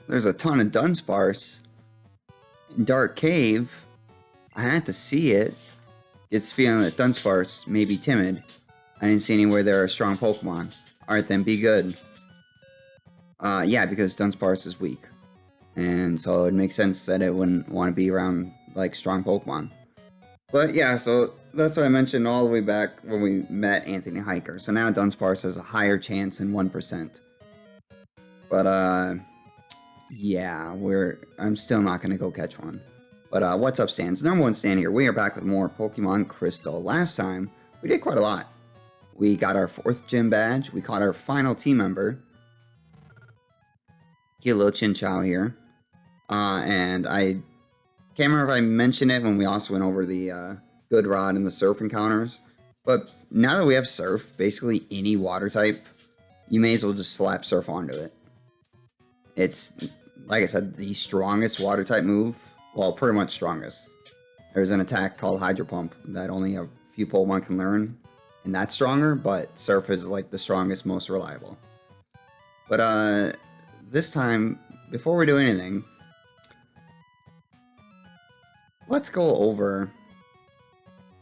there's a ton of Dunsparce in Dark Cave. I had to see it. It's feeling that Dunsparce may be timid. I didn't see anywhere there are strong Pokemon. Alright then, be good. Yeah, because Dunsparce is weak. And so it makes sense that it wouldn't want to be around, like, strong Pokemon. But yeah, so that's what I mentioned all the way back when we met Anthony Hiker. So now Dunsparce has a higher chance than 1%. But, yeah, I'm still not going to go catch one. But, what's up, Stans? Number one Stan here. We are back with more Pokemon Crystal. Last time, we did quite a lot. We got our 4th gym badge. We caught our final team member. Get a little Chinchou here. And I can't remember if I mentioned it when we also went over the Good Rod and the Surf encounters. But now that we have Surf, basically any water type, you may as well just slap Surf onto it. It's, like I said, the strongest water type move. Well, pretty much strongest. There's an attack called Hydro Pump that only a few Pokemon can learn. And that's stronger, but Surf is like the strongest, most reliable. But this time, before we do anything, let's go over,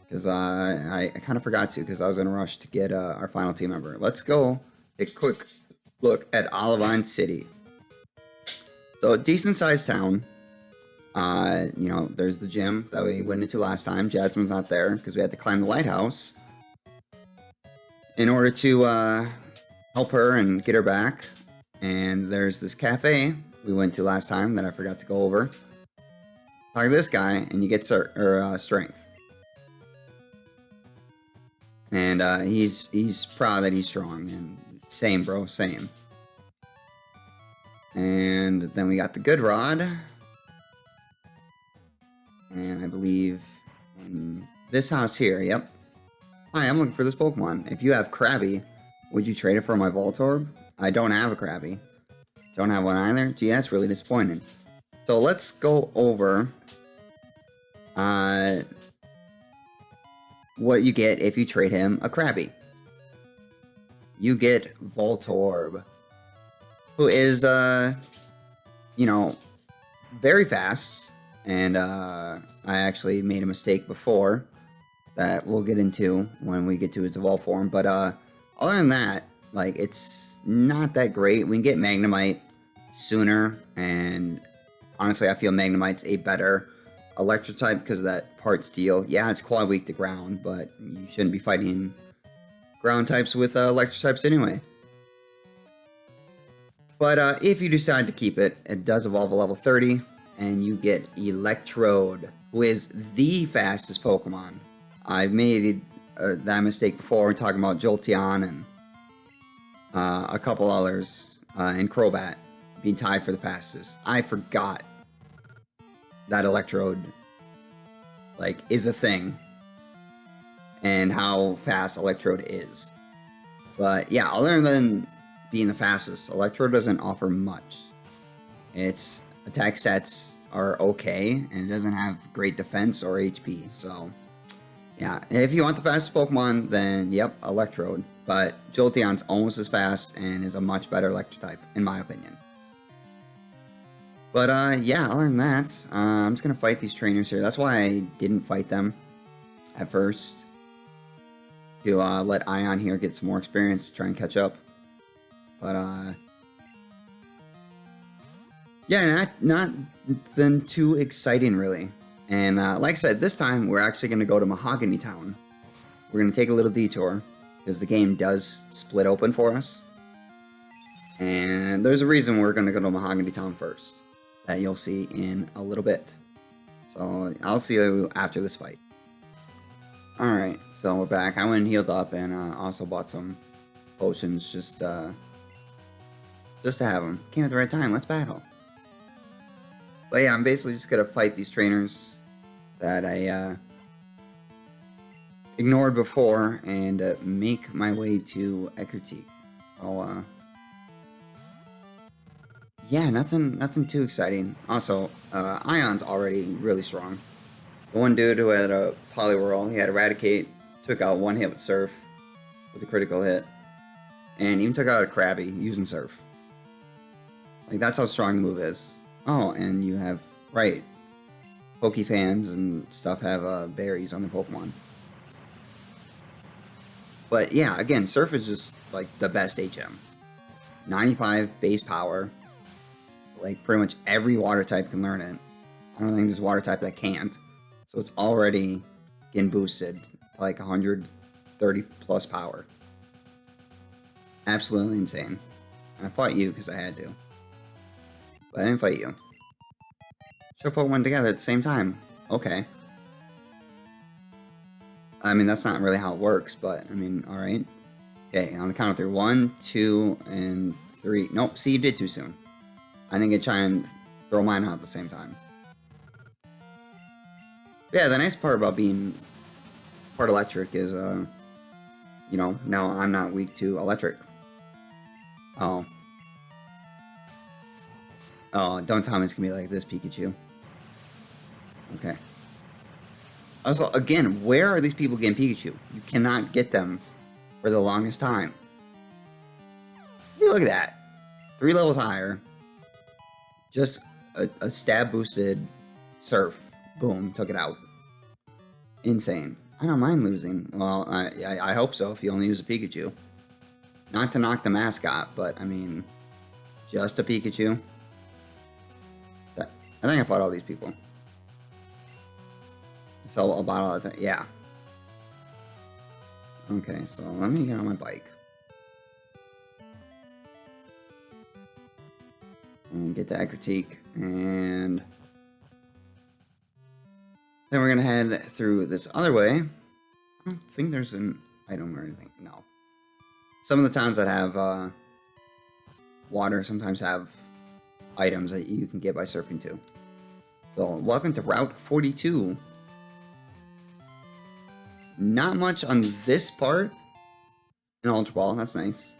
because I kind of forgot to, because I was in a rush to get our final team member. Let's go take a quick look at Olivine City. So, a decent-sized town. You know, there's the gym that we went into last time. Jasmine's not there, because we had to climb the lighthouse in order to help her and get her back. And there's this cafe we went to last time that I forgot to go over. Talk to this guy, and you get strength. And he's proud that he's strong. And same, bro, same. And then we got the Good Rod. And I believe in this house here, yep. Hi, I'm looking for this Pokemon. If you have Krabby, would you trade it for my Voltorb? I don't have a Krabby. Don't have one either? Gee, that's really disappointing. So let's go over what you get if you trade him a Krabby. You get Voltorb, who is, you know, very fast. And I actually made a mistake before that we'll get into when we get to its evolved form. But other than that, like, it's not that great. We can get Magnemite sooner, and honestly, I feel Magnemite's a better electric type because of that part steel. Yeah, it's quite weak to ground, but you shouldn't be fighting ground types with electric types anyway. But if you decide to keep it, it does evolve a level 30, and you get Electrode, who is the fastest Pokemon. I've made that mistake before talking about Jolteon and a couple others, and Crobat being tied for the fastest. I forgot that Electrode, like, is a thing, and how fast Electrode is. But yeah, other than being the fastest, Electrode doesn't offer much. Its attack stats are okay, and it doesn't have great defense or HP, so yeah, if you want the fastest Pokemon, then yep, Electrode. But Jolteon's almost as fast and is a much better electric type, in my opinion. But yeah, other than that, I'm just gonna fight these trainers here. That's why I didn't fight them at first, to let Ion here get some more experience, try and catch up. But yeah, not nothing too exciting really. And like I said, this time we're actually going to go to Mahogany Town. We're going to take a little detour because the game does split open for us. And there's a reason we're going to go to Mahogany Town first that you'll see in a little bit. So I'll see you after this fight. Alright, so we're back. I went and healed up and also bought some potions just to have them. Came at the right time. Let's battle. But yeah, I'm basically just going to fight these trainers that I ignored before and make my way to Eckertique. So, yeah, nothing too exciting. Also, Ion's already really strong. The one dude who had a Poliwhirl, he had Eradicate, took out one hit with Surf with a critical hit, and even took out a Krabby using Surf. Like, that's how strong the move is. Oh, and you have, right, Pokefans and stuff have berries on the Pokemon. But yeah, again, Surf is just like the best HM. 95 base power. Like pretty much every water type can learn it. I don't think there's water type that can't. So it's already getting boosted to like 130 plus power. Absolutely insane. And I fought you because I had to. But I didn't fight you. Should have Pokemon together at the same time. Okay. I mean, that's not really how it works, but, I mean, alright. Okay, on the count of 3. 1, 2, and 3. Nope, see, you did too soon. I didn't get to try and throw mine out at the same time. Yeah, the nice part about being part electric is, you know, now I'm not weak to electric. Oh. Oh, don't tell me it's gonna be like this, Pikachu. Okay. Also, again, where are these people getting Pikachu? You cannot get them for the longest time. Look at that. 3 levels higher. Just a stab boosted Surf. Boom, took it out. Insane. I don't mind losing. Well, I hope so if you only use a Pikachu. Not to knock the mascot, but I mean, just a Pikachu. I think I fought all these people. So a bottle of yeah. Okay, so let me get on my bike. And get that critique, and then we're gonna head through this other way. I don't think there's an item or anything. No. Some of the towns that have water sometimes have items that you can get by surfing too. So, welcome to Route 42. Not much on this part. An Ultra Ball, that's nice.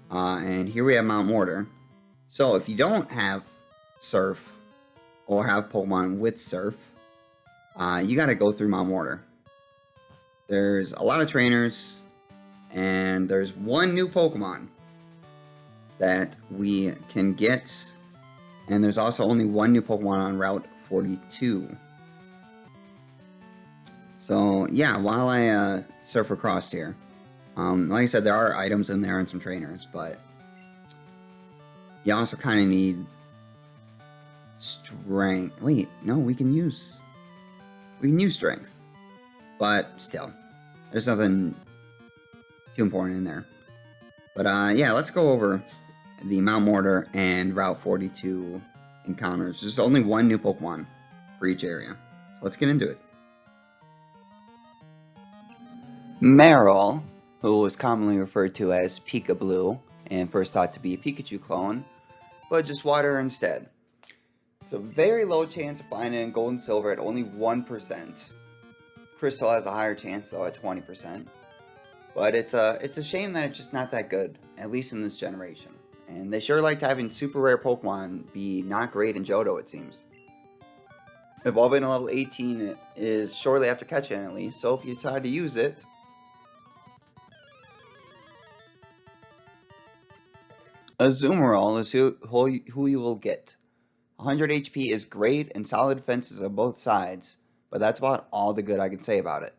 And here we have Mount Mortar. So if you don't have Surf or have Pokemon with Surf, you gotta go through Mount Mortar. There's a lot of trainers, and there's one new Pokemon that we can get, and there's also only one new Pokemon on Route 42. So yeah, while I surf across here, like I said, there are items in there and some trainers, but you also kind of need strength. Wait, no, we can use strength, but still, there's nothing too important in there. But yeah, let's go over the Mount Mortar and Route 42 encounters. There's only one new Pokemon for each area, so let's get into it. Meryl, who was commonly referred to as Pika-Blue, and first thought to be a Pikachu clone, but just water instead. It's a very low chance of finding it in Gold and Silver at only 1%. Crystal has a higher chance though at 20%. But it's a shame that it's just not that good, at least in this generation. And they sure liked having super rare Pokemon be not great in Johto, it seems. Evolving to level 18 is shortly after catching at least, so if you decide to use it, Azumarill is who you will get. 100 HP is great and solid defenses on both sides, but that's about all the good I can say about it.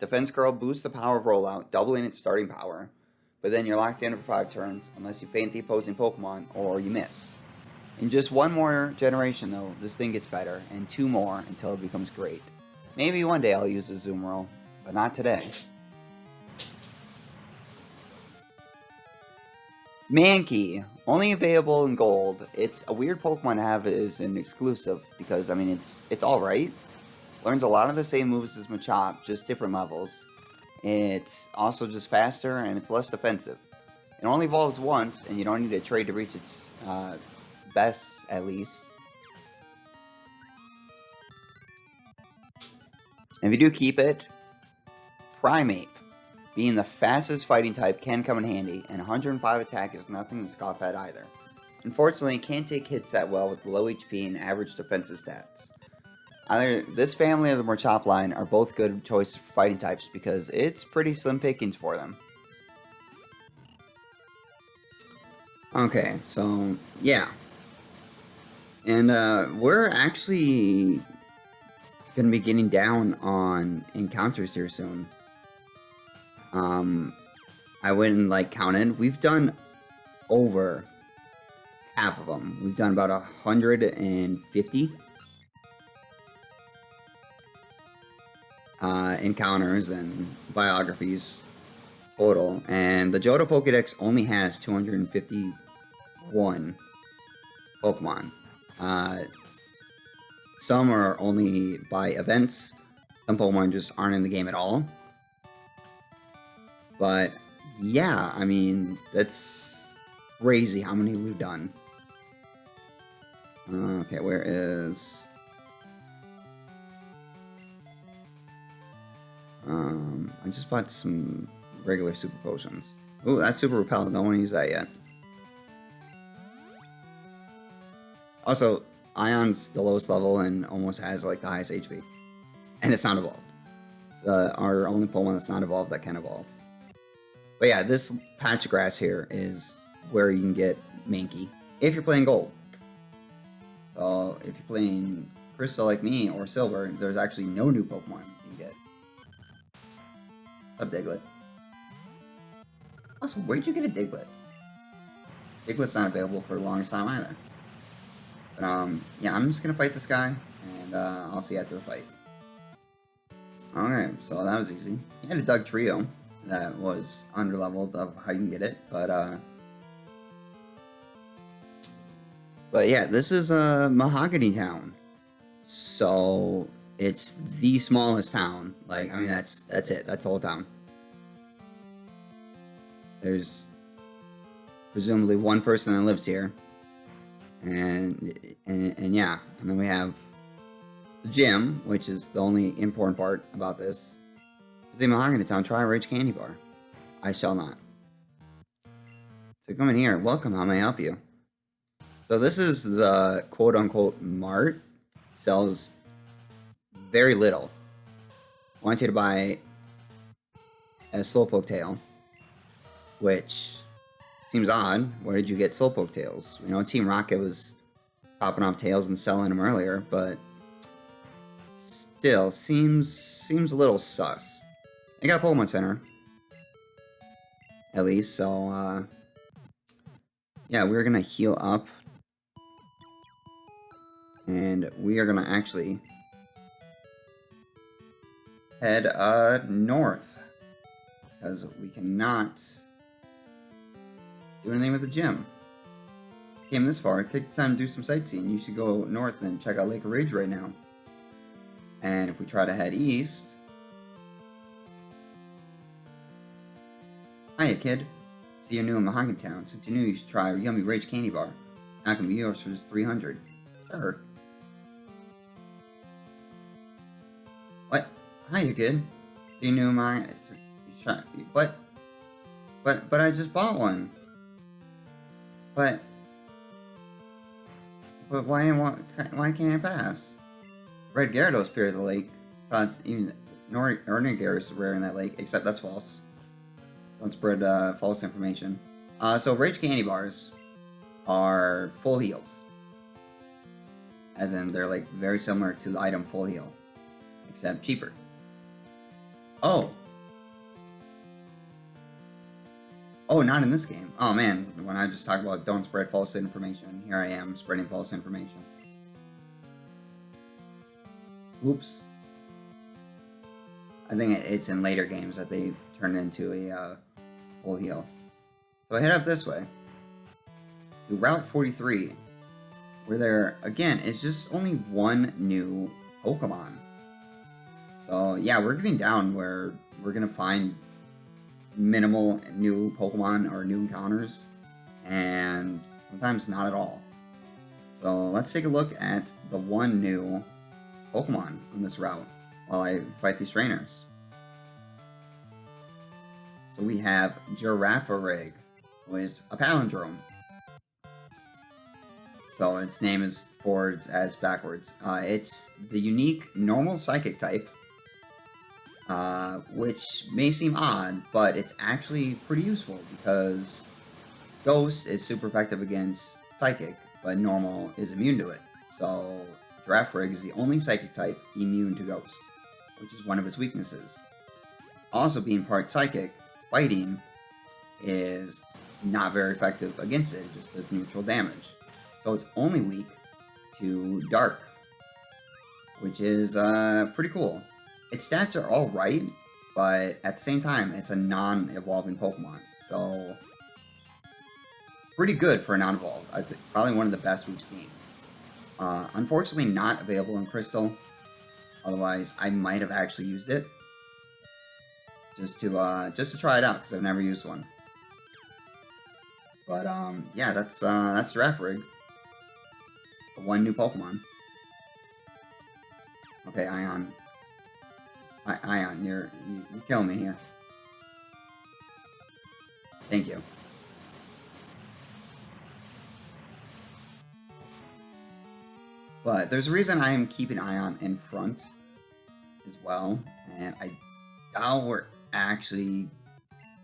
Defense Curl boosts the power of Rollout, doubling its starting power, but then you're locked in for 5 turns unless you feint the opposing Pokemon or you miss. In just one more generation though, this thing gets better, and 2 more until it becomes great. Maybe one day I'll use Azumarill, but not today. Mankey, only available in Gold. It's a weird Pokemon to have as an exclusive because, I mean, it's alright. Learns a lot of the same moves as Machop, just different levels. It's also just faster and it's less defensive. It only evolves once and you don't need a trade to reach its best, at least. If you do keep it, Primeape. Being the fastest fighting type can come in handy, and 105 attack is nothing to scoff at either. Unfortunately, it can't take hits that well with low HP and average defensive stats. Either this family or the Machop line are both good choices for fighting types because it's pretty slim pickings for them. Okay, so yeah. And we're actually gonna be getting down on encounters here soon. I went and like counted. We've done over half of them. We've done about 150 encounters and biographies total, and the Johto Pokédex only has 251 Pokemon. Some are only by events. Some Pokemon just aren't in the game at all. But yeah, I mean, that's crazy how many we've done. Okay, where is... I just bought some regular super potions. Ooh, that's super repellent. Don't want to use that yet. Also, Ion's the lowest level and almost has like the highest HP. And it's not evolved. It's our only Pokemon that's not evolved that can evolve. But yeah, this patch of grass here is where you can get Mankey if you're playing Gold. So if you're playing Crystal like me or Silver, there's actually no new Pokemon you can get. Up Diglett. Also, where'd you get a Diglett? Diglett's not available for the longest time either. But yeah, I'm just gonna fight this guy, and I'll see you after the fight. Okay, so that was easy. He had a Doug Trio that was underleveled of how you can get it, but yeah, this is Mahogany Town. So it's the smallest town. Like, I mean, that's it. That's the whole town. There's presumably one person that lives here, and yeah, and then we have the gym, which is the only important part about this. Is a Mahogany Town. Try a Rage Candy Bar. I shall not. So come in here. Welcome. How may I help you? So this is the quote-unquote mart. Sells very little. I want you to buy a Slowpoke tail, which seems odd. Where did you get Slowpoke tails? You know, Team Rocket was popping off tails and selling them earlier, but still seems a little sus. I got a Pokemon Center, at least, so yeah, we're gonna heal up. And we are gonna actually head north, because we cannot do anything with the gym. Came this far, take the time to do some sightseeing. You should go north and check out Lake Ridge right now. And if we try to head east... Hiya, kid. See you're new in Mahogany Town. Since you're new, you should try a yummy Rage Candy Bar. Now can be yours for just 300. Sure. What? Hiya, kid. See you're new in my... What? But I just bought one. But why can't I pass? Red Gyarados appeared at the lake. So it's even ordinary Gyarados is rare in that lake, except that's false. Don't spread false information. So Rage Candy Bars are full heals. As in, they're like very similar to the item Full Heal, except cheaper. Oh, not in this game. Oh man, when I just talked about don't spread false information, here I am spreading false information. Oops. I think it's in later games that they turn it into a full heal. So I head up this way to Route 43, where there, again, is just only one new Pokemon. So yeah, we're getting down where we're gonna find minimal new Pokemon or new encounters, and sometimes not at all. So let's take a look at the one new Pokemon on this route while I fight these trainers. So we have Girafarig, who is a palindrome. So its name is forwards as backwards. It's the unique normal psychic type, which may seem odd, but it's actually pretty useful because Ghost is super effective against Psychic, but Normal is immune to it. So Girafarig is the only Psychic type immune to Ghost, which is one of its weaknesses. Also being part Psychic, Fighting is not very effective against it. It just does neutral damage. So it's only weak to Dark, which is pretty cool. Its stats are alright, but at the same time, it's a non-evolving Pokemon. So pretty good for a non-evolved. Probably one of the best we've seen. Unfortunately, not available in Crystal. Otherwise, I might have actually used it just to try it out because I've never used one. But yeah, that's Girafarig. One new Pokemon. Okay, Ion. Ion, you're killing me here. Thank you. But there's a reason I am keeping Ion in front as well, and I doubt we're actually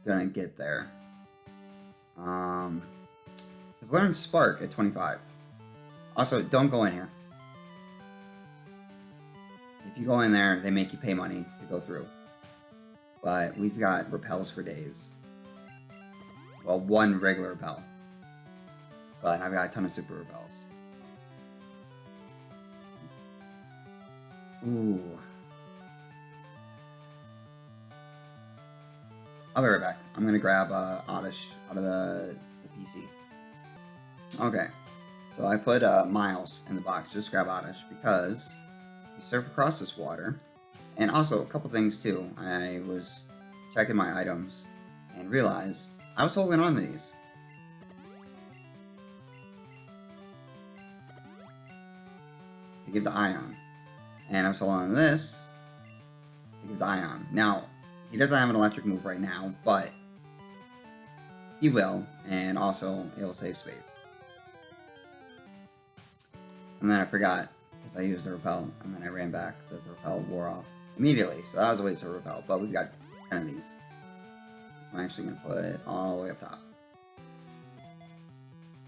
gonna get there. Let's learn Spark at 25. Also, don't go in here. If you go in there, they make you pay money to go through. But we've got repels for days. Well, one regular repel. But I've got a ton of super repels. Ooh. I'll be right back. I'm gonna grab Oddish out of the PC. Okay. So I put Miles in the box. Just grab Oddish because you surf across this water. And also, a couple things too. I was checking my items and realized I was holding on to these. To give the Ion. And I was holding on to this to give the Ion. Now, he doesn't have an electric move right now, but he will. And also, it'll save space. And then I forgot, because I used the repel, and then I ran back. The repel wore off immediately, so that was a waste of repel. But we've got 10 of these. I'm actually going to put it all the way up top.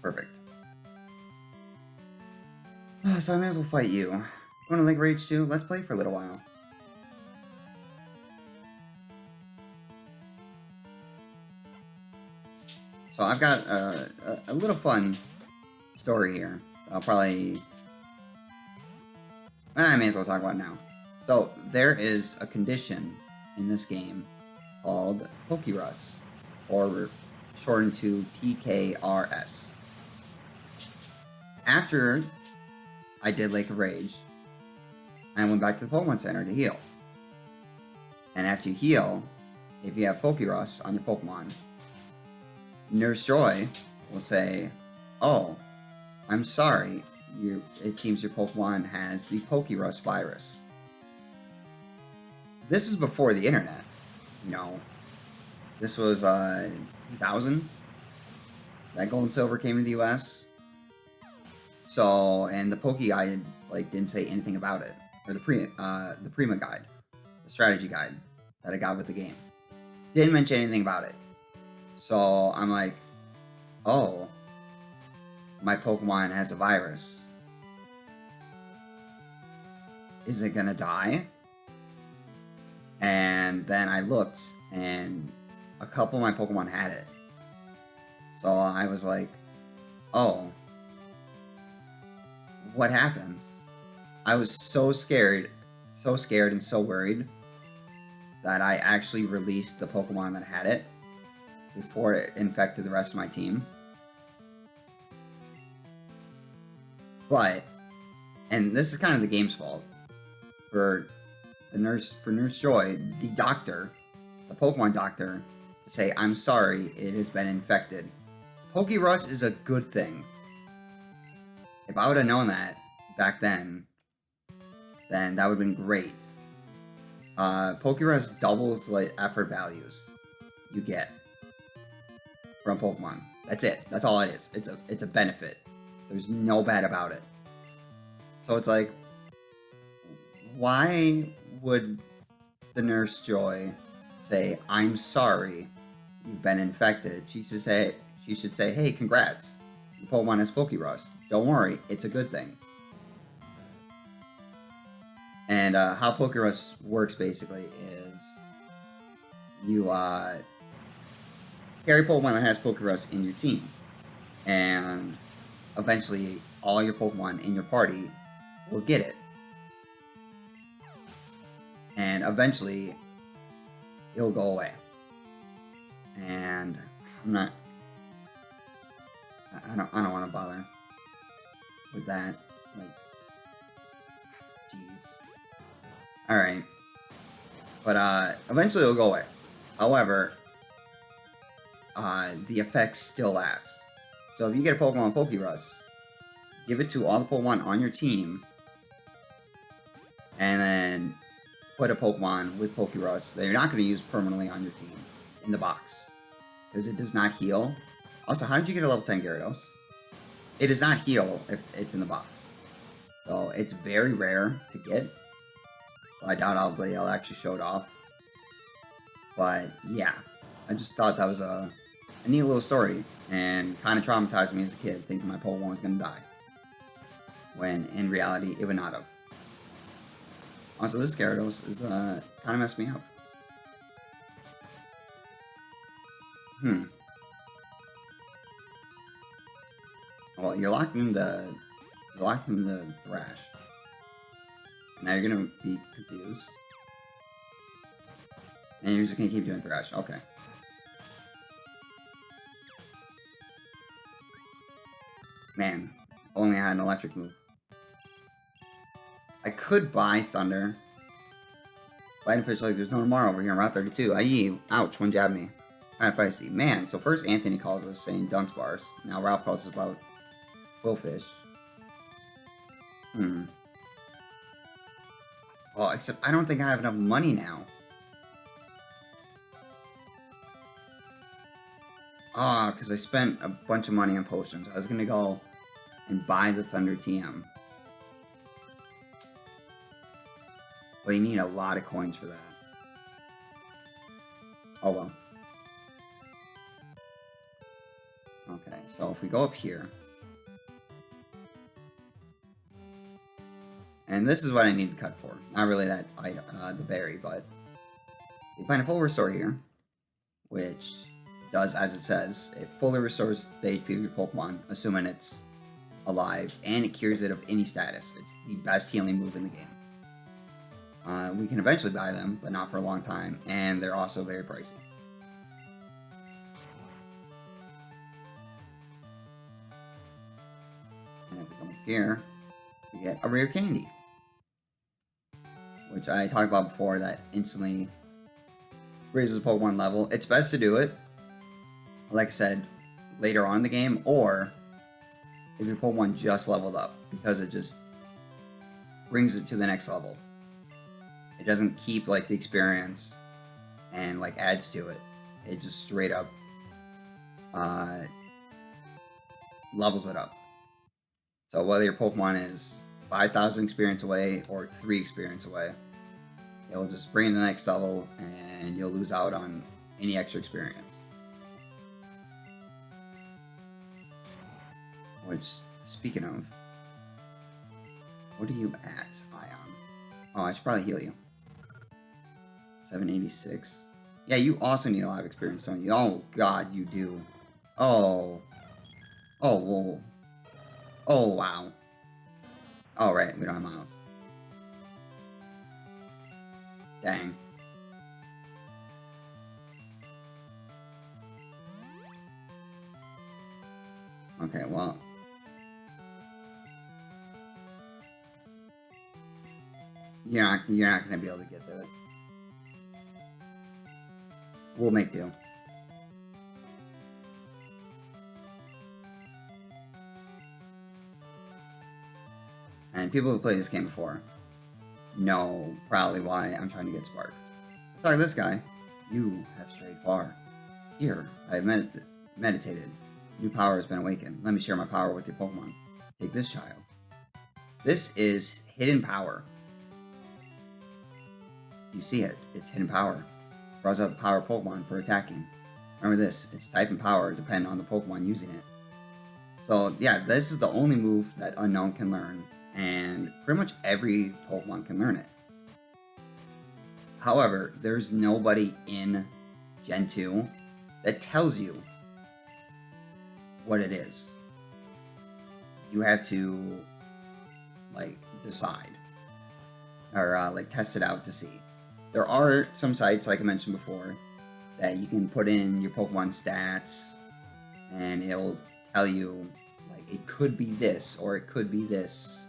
Perfect. So I may as well fight you. You want to Link Rage 2? Let's play for a little while. So I've got a little fun story here. I'll probably... I may as well talk about it now. So, there is a condition in this game called Pokérus, or shortened to PKRS. After I did Lake of Rage, I went back to the Pokemon Center to heal. And after you heal, if you have Pokérus on your Pokemon, Nurse Joy will say, "Oh, I'm sorry, it seems your Pokemon has the Pokérus virus." This is before the internet, you know. This was 2000 that Gold and Silver came to the US. So, and the Poke Guide didn't say anything about it, or the Prima Guide, the strategy guide that I got with the game, didn't mention anything about it. So I'm like, oh, my Pokemon has a virus. Is it gonna die? And then I looked, and a couple of my Pokemon had it. So I was like, oh, what happens? I was so scared and so worried that I actually released the Pokemon that had it before it infected the rest of my team. But, and this is kind of the game's fault, for Nurse Joy, the doctor, the Pokemon doctor, to say, "I'm sorry, it has been infected." Pokérus is a good thing. If I would have known that back then that would have been great. Pokérus doubles the effort values you get from Pokemon. That's it. That's all it is. It's a benefit. There's no bad about it. So it's like, why would the Nurse Joy say, "I'm sorry, you've been infected"? She she should say, hey, congrats. Your Pokemon has Pokerust. Don't worry, it's a good thing. And how Pokerust works basically is you carry Pokemon that has Pokerust in your team. And eventually all your Pokemon in your party will get it. And eventually it'll go away. And I don't want to bother with that. Like, jeez. Alright. But eventually it'll go away. However, the effects still last. So if you get a Pokemon Pokerust, give it to all the Pokemon on your team, and then put a Pokemon with Pokerust that you're not going to use permanently on your team in the box. Because it does not heal. Also, how did you get a level 10 Gyarados? It does not heal if it's in the box. So it's very rare to get. So I doubt I'll actually show it off. But yeah, I just thought that was a neat little story. And kind of traumatized me as a kid, thinking my Pokemon was going to die. When in reality, it would not have. Also, this Gyarados is kind of messed me up. Well, you're locked in the Thrash. Now you're gonna be confused. And you're just gonna keep doing Thrash. Okay. Man, only I had an electric move. I could buy Thunder. Fighting Fish like there's no tomorrow over here on Route 32. Aye, ouch, one jabbed me. Kind of feisty. Man, so first Anthony calls us saying Dunsparce. Now Ralph calls us about Quillfish. Well, except I don't think I have enough money now. Ah, because I spent a bunch of money on potions. I was going to go and buy the Thunder TM. But you need a lot of coins for that. Oh well. Okay, so if we go up here. And this is what I need to cut for. Not really that item, the berry, but you find a full restore here, which does as it says. It fully restores the HP of your Pokemon, assuming it's alive, and it cures it of any status. It's the best healing move in the game. We can eventually buy them, but not for a long time, and they're also very pricey. And if we come up here, we get a rare candy, which I talked about before, that instantly raises the Pokemon level. It's best to do it, like I said, later on in the game, or if your Pokemon just leveled up, because it just brings it to the next level. It doesn't keep like the experience and like adds to it. It just straight up levels it up. So whether your Pokemon is 5,000 experience away or 3 experience away, it'll just bring the next level and you'll lose out on any extra experience. Which, speaking of, what are you at, Ion? Oh, I should probably heal you. 786. Yeah, you also need a lot of experience, don't you? Oh, God, you do. Oh. Oh, whoa. Oh, wow. Oh, right, we don't have miles. Dang. Okay, well. You're not gonna be able to get to it. We'll make do. And people who played this game before know probably why I'm trying to get Spark. So talk to this guy. You have strayed far. Here, I have meditated. New power has been awakened. Let me share my power with your Pokemon. Take this, child. This is hidden power. You see it. It's hidden power. Draws out the power of Pokemon for attacking. Remember this, its type and power depend on the Pokemon using it. So yeah, this is the only move that Unknown can learn, and pretty much every Pokemon can learn it. However, there's nobody in Gen 2 that tells you what it is. You have to, like, decide. Or, like, test it out to see. There are some sites, like I mentioned before, that you can put in your Pokemon stats, and it'll tell you, like, it could be this, or it could be this.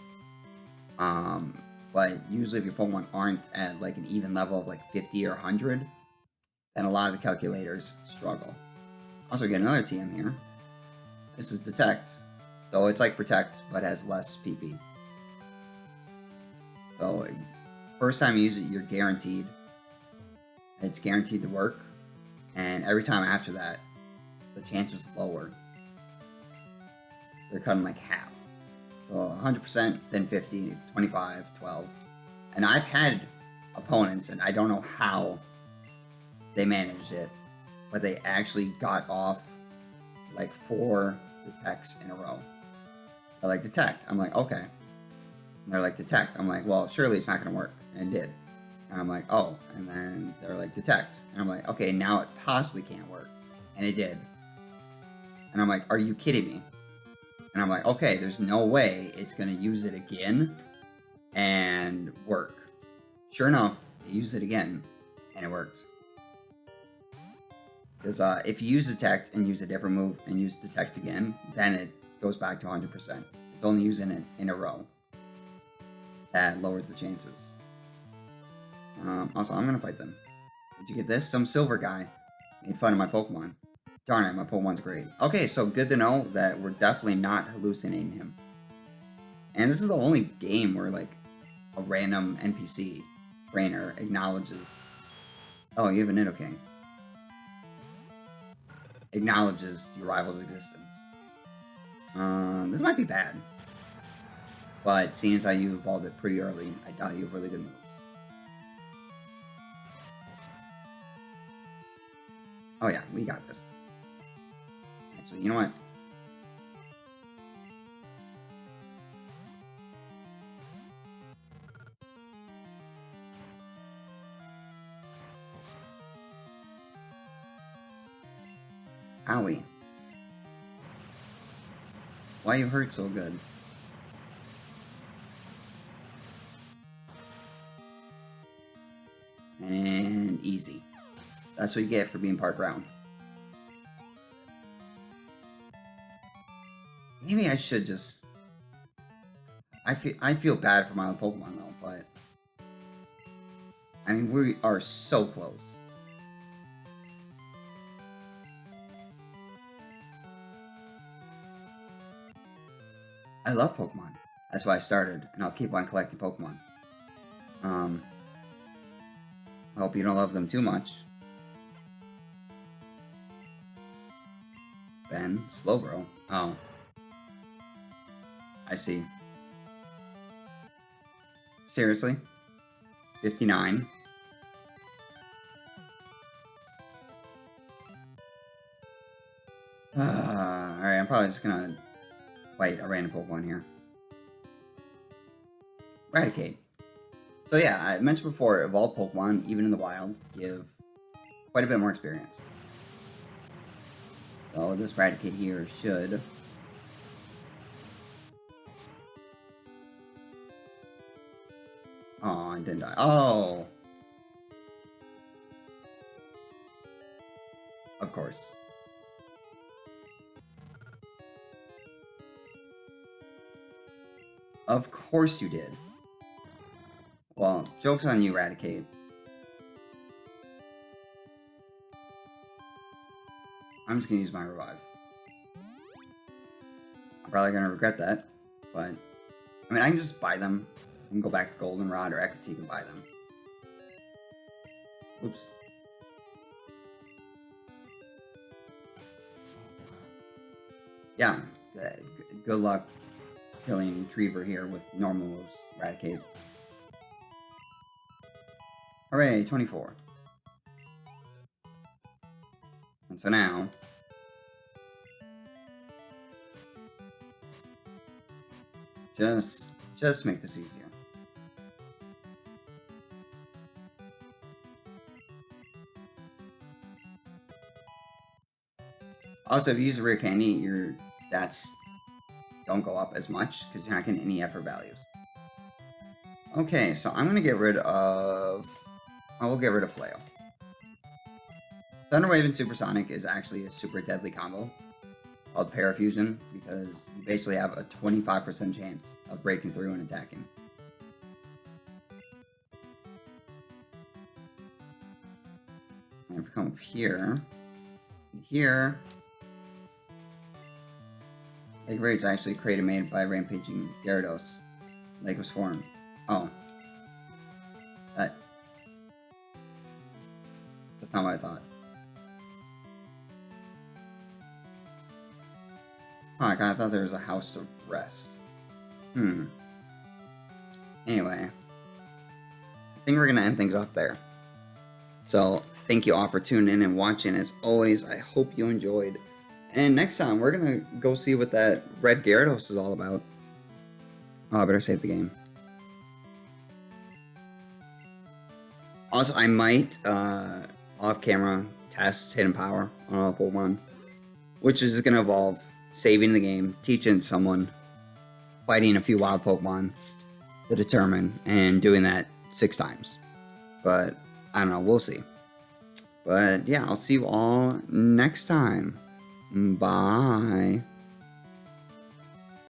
But usually if your Pokemon aren't at, like, an even level of, like, 50 or 100, then a lot of the calculators struggle. Also, get another TM here. This is Detect. So it's like Protect, but has less PP. So, first time you use it, you're guaranteed. It's guaranteed to work. And every time after that, the chances lower. They're cut in like half. So 100%, then 50, 25, 12. And I've had opponents, and I don't know how they managed it, but they actually got off like 4 detects in a row. They're like, Detect. I'm like, okay. And they're like, Detect. I'm like, well, surely it's not going to work. And it did. And I'm like, oh. And then they're like, Detect. And I'm like, okay, now it possibly can't work. And it did. And I'm like, are you kidding me? And I'm like, okay, there's no way it's going to use it again and work. Sure enough, it used it again, and it worked. Because if you use Detect and use a different move and use Detect again, then it goes back to 100%. It's only using it in a row. That lowers the chances. Also, I'm going to fight them. Did you get this? Some silver guy made fun of my Pokemon. Darn it, my Pokemon's great. Okay, so good to know that we're definitely not hallucinating him. And this is the only game where, like, a random NPC trainer acknowledges... Oh, you have a Nidoking. Acknowledges your rival's existence. This might be bad. But seeing as how you evolved it pretty early, I doubt you have really good moves. Oh yeah, we got this. Actually, you know what? Owie. Why you hurt so good? And easy. That's what you get for being part ground. Maybe I should just... I feel bad for my own Pokemon though, but... I mean, we are so close. I love Pokemon. That's why I started, and I'll keep on collecting Pokemon. I hope you don't love them too much. Ben, Slowbro. Oh. I see. Seriously? 59? Alright, I'm probably just gonna fight a random Pokemon here. Eradicate. So yeah, I mentioned before, evolved Pokemon, even in the wild, give quite a bit more experience. So this Eradicate here should... Oh, I didn't die. Oh! Of course. Of course you did. Well, joke's on you, Eradicate. I'm just gonna use my Revive. I'm probably gonna regret that, but... I mean, I can just buy them and go back to Goldenrod or Equity and buy them. Oops. Yeah, good luck killing Treever here with normal moves. Eradicate. Hooray, 24. And So now, just make this easier. Also, if you use a rare candy, your stats don't go up as much because you're not getting any effort values. Okay, so I'm gonna get rid of. I will get rid of Flail. Thunder Wave and Supersonic is actually a super deadly combo called Parafusion because you basically have a 25% chance of breaking through and attacking. And if we come up here, Lake Rage is actually created made by Rampaging Gyarados. Lake was formed. Oh. That's not what I thought. Oh, I kinda thought there was a house to rest. Anyway. I think we're gonna end things off there. So, thank you all for tuning in and watching. As always, I hope you enjoyed. And next time, we're gonna go see what that red Gyarados is all about. Oh, I better save the game. Also, I might, off-camera, test Hidden Power on all Pokemon, which is gonna involve saving the game, teaching someone, fighting a few wild Pokemon to determine, and doing that 6 times. But, I don't know, we'll see. But, yeah, I'll see you all next time. Bye.